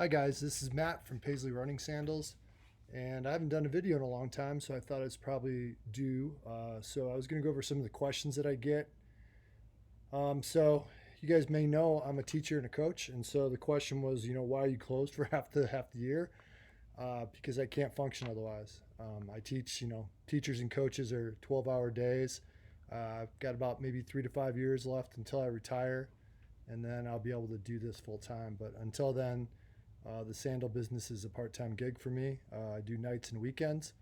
Hi guys, this is Matt from Paisley Running Sandals, and I haven't done a video in a long time, so I thought it's probably due. So I was going to go over some of the questions that I get. So you guys may know I'm a teacher and a coach, and so the question was, why are you closed for half the year? Because I can't function otherwise. I teach, teachers and coaches are 12-hour days. I've got about maybe 3 to 5 years left until I retire, and then I'll be able to do this full time. But until then, the sandal business is a part-time gig for me. I do nights and weekends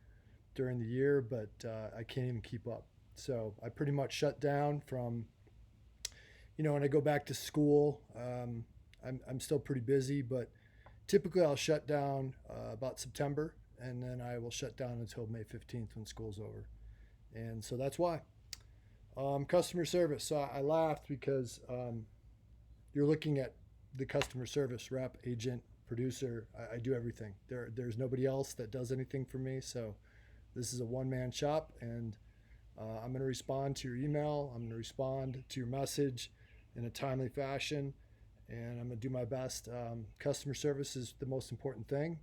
during the year, but I can't even keep up. So I pretty much shut down from, when I go back to school. I'm still pretty busy, but typically I'll shut down about September, and then I will shut down until May 15th when school's over. And so that's why. Customer service. So I laughed because you're looking at the customer service rep, agent, producer. I do everything. There's nobody else that does anything for me. So this is a one-man shop, and I'm going to respond to your email. I'm going to respond to your message in a timely fashion, and I'm going to do my best. Customer service is the most important thing,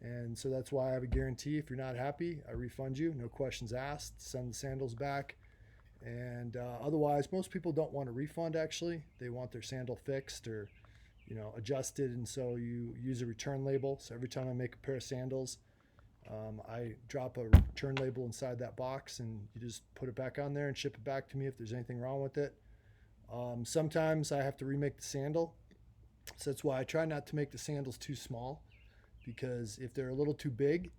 and so that's why I have a guarantee. If you're not happy, I refund you, no questions asked. Send the sandals back. And otherwise, most people don't want a refund. Actually, they want their sandal fixed or adjusted, and so you use a return label. So every time I make a pair of sandals, I drop a return label inside that box, and you just put it back on there and ship it back to me if there's anything wrong with it. Sometimes I have to remake the sandal, so that's why I try not to make the sandals too small, because if they're a little too big,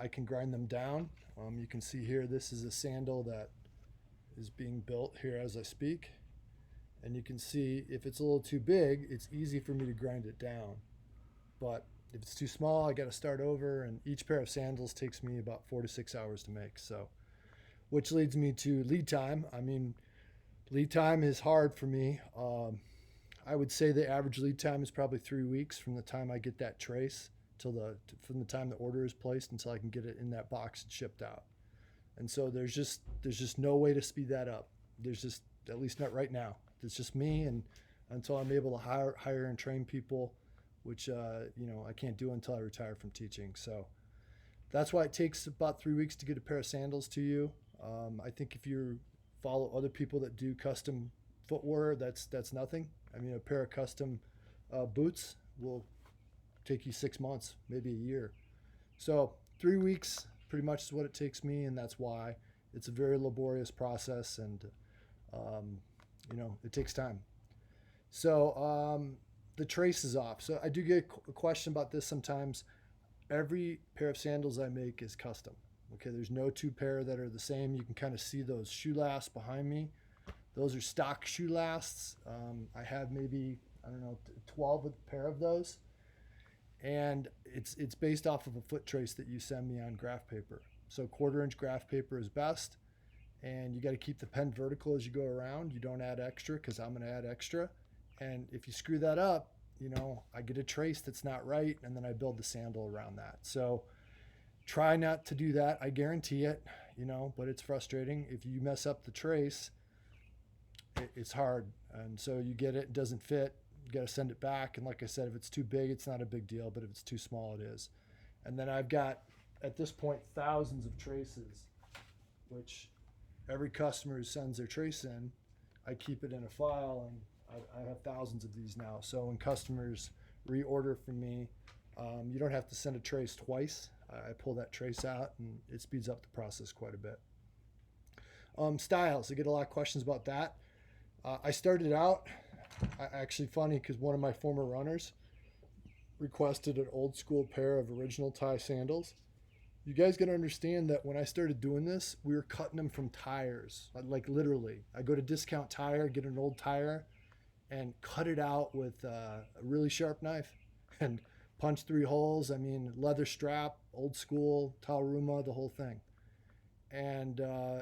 I can grind them down. You can see here, this is a sandal that is being built here as I speak. And you can see if it's a little too big, it's easy for me to grind it down. But if it's too small, I got to start over, and each pair of sandals takes me about 4 to 6 hours to make. So, which leads me to lead time. I mean, lead time is hard for me. I would say the average lead time is probably 3 weeks from the time I get that trace from the time the order is placed until I can get it in that box and shipped out. And so there's just no way to speed that up. There's just, at least not right now. It's just me, and until I'm able to hire and train people, which I can't do until I retire from teaching. So that's why it takes about 3 weeks to get a pair of sandals to you. I think if you follow other people that do custom footwear, that's nothing. I mean, a pair of custom boots will take you 6 months, maybe a year. So 3 weeks pretty much is what it takes me, and that's why it's a very laborious process, and it takes time. So the trace is off. So I do get a question about this sometimes. Every pair of sandals I make is custom. Okay, there's no two pair that are the same. You can kind of see those shoe lasts behind me. Those are stock shoe lasts. I have maybe, 12 pair of those. And it's based off of a foot trace that you send me on graph paper. So 1/4 inch graph paper is best. And you got to keep the pen vertical as you go around. You don't add extra, because I'm going to add extra. And if you screw that up, I get a trace that's not right, and then I build the sandal around that. So try not to do that. I guarantee it, but it's frustrating. If you mess up the trace, it's hard. And so you get it doesn't fit. You got to send it back. And like I said, if it's too big, it's not a big deal. But if it's too small, it is. And then I've got, at this point, thousands of traces, which every customer who sends their trace in, I keep it in a file, and I have thousands of these now. So when customers reorder from me, you don't have to send a trace twice. I pull that trace out, and it speeds up the process quite a bit. Styles, I get a lot of questions about that. I started out, actually funny, because one of my former runners requested an old school pair of original tie sandals. You guys got to understand that when I started doing this, we were cutting them from tires, like literally. I go to Discount Tire, get an old tire, and cut it out with a really sharp knife and punch 3 holes. I mean, leather strap, old school, Talruma, the whole thing. And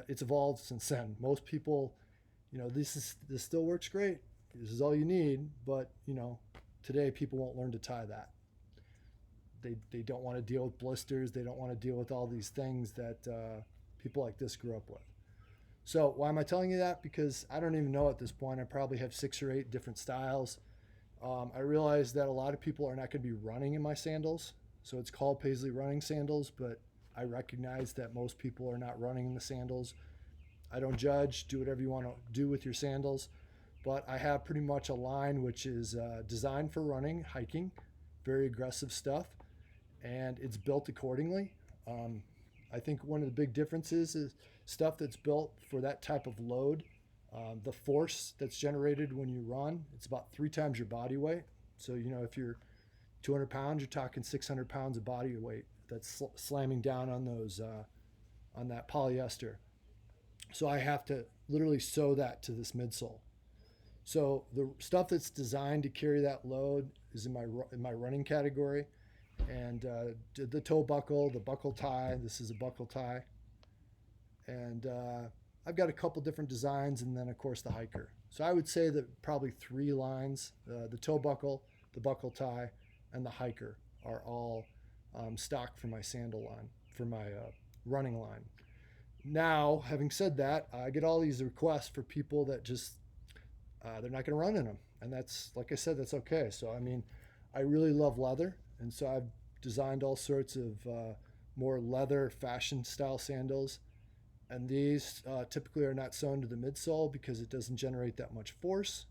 it's evolved since then. Most people, this still works great. This is all you need, but today people won't learn to tie that. They don't want to deal with blisters. They don't want to deal with all these things that people like this grew up with. So why am I telling you that? Because I don't even know at this point. I probably have 6 or 8 different styles. I realize that a lot of people are not going to be running in my sandals, so it's called Paisley Running Sandals, but I recognize that most people are not running in the sandals. I don't judge. Do whatever you want to do with your sandals. But I have pretty much a line which is designed for running, hiking, very aggressive stuff, and it's built accordingly. Um, I think one of the big differences is stuff that's built for that type of load. The force that's generated when you run, it's about 3 times your body weight. So, if you're 200 pounds, you're talking 600 pounds of body weight that's slamming down on on that polyester. So I have to literally sew that to this midsole. So the stuff that's designed to carry that load is in my running category, and the toe buckle, the buckle tie. This is a buckle tie, and I've got a couple different designs, and then of course the hiker. So I would say that probably 3 lines: the toe buckle, the buckle tie, and the hiker are all stock for my sandal line, for my running line. Now, having said that, I get all these requests for people that just they're not going to run in them, and that's, like I said, that's okay. So I mean, I really love leather, and so I've designed all sorts of more leather fashion style sandals, and these typically are not sewn to the midsole because it doesn't generate that much force,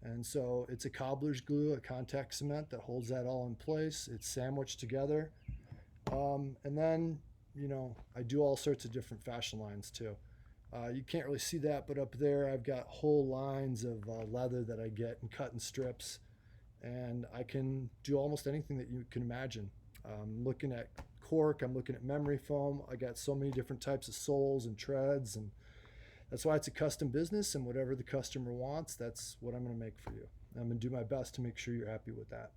and so it's a cobbler's glue, a contact cement that holds that all in place. It's sandwiched together, and then I do all sorts of different fashion lines too. You can't really see that, but up there I've got whole lines of leather that I get and cut in strips, and I can do almost anything that you can imagine. Looking at cork, I'm looking at memory foam. I got so many different types of soles and treads, and that's why it's a custom business, and whatever the customer wants, that's what I'm going to make for you. I'm going to do my best to make sure you're happy with that.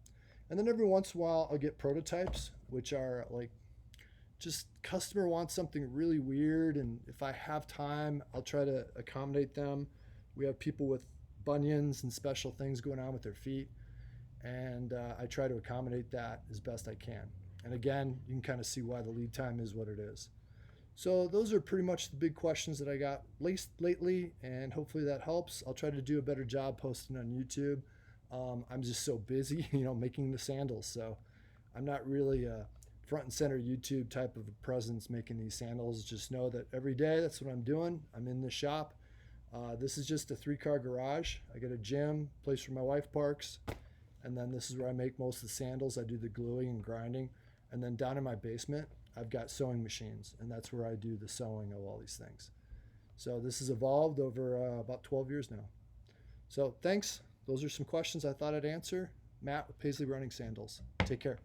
And then every once in a while I'll get prototypes, which are like, just customer wants something really weird, and if I have time I'll try to accommodate them. We have people with bunions and special things going on with their feet, and I try to accommodate that as best I can. And again, you can kind of see why the lead time is what it is. So those are pretty much the big questions that I got lately, and hopefully that helps. I'll try to do a better job posting on YouTube. I'm just so busy making the sandals, so I'm not really front and center YouTube type of a presence making these sandals. Just know that every day that's what I'm doing. I'm in the shop. This is just a 3-car garage. I got a gym, place where my wife parks, and then this is where I make most of the sandals. I do the gluing and grinding, and then down in my basement I've got sewing machines, and that's where I do the sewing of all these things. So this has evolved over about 12 years now. So thanks. Those are some questions I thought I'd answer. Matt with Paisley Running Sandals. Take care.